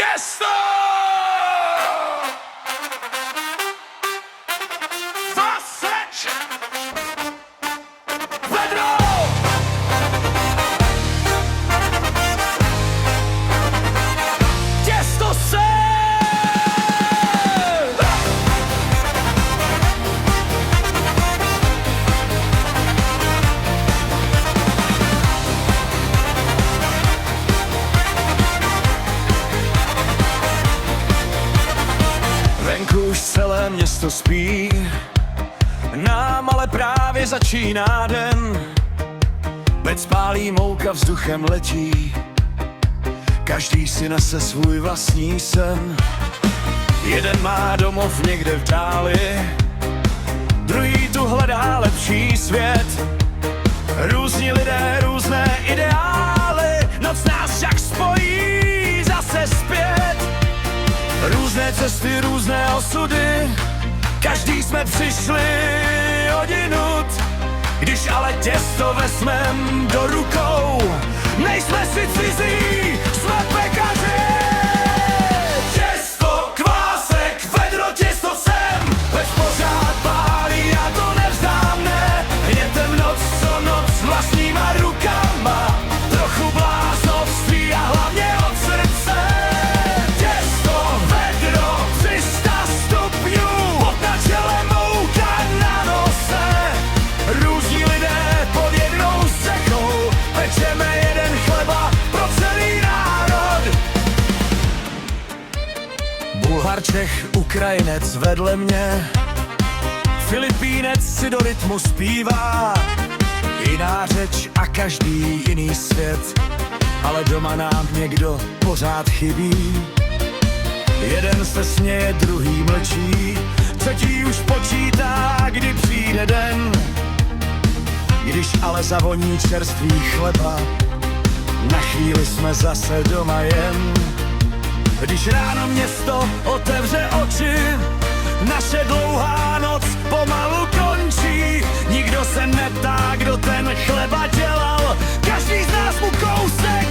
těsto! Vaseč! Vedro! Těsto se! Venku už celé město spí, nám ale právě začíná den. Pec pálí, mouka vzduchem letí, každý si nese svůj vlastní sen. Jeden má domov někde v dáli, druhý tu hledá lepší svět. Různí lidé, různé ideály, noc nás však spojí zase zpět. Různé cesty, různé osudy, každý jsme přišli odinut. Když ale těsto vezmem do rukou, nejsme si cizí, jsme pekaři. Těsto, kvásek, vedro, těsto sem, veď pořád pálí, já to nevzdám, ne. Hnětem noc co noc vlastníma rukama, trochu bláznovství a hlavně od srdce. Těsto, vedro, 300 stupňů, pod na čele, mouka na nose. Různí lidé pod jednou střechou, pečeme jeden chleba pro celý národ. Bulhar, Čech, Ukrajinec vedle mě, Filipínec si do rytmu zpívá. Jiná řeč a každý jiný svět, ale doma nám někdo pořád chybí. Jeden se směje, druhý mlčí, třetí už počítá, kdy přijde den. Když ale zavoní čerstvý chleba, na chvíli jsme zase doma jen. Když ráno město otevře oči, naše dlouhá noc pomalu končí. Nikdo se neptá, kdo ten chleba dělal, každý z nás mu kousek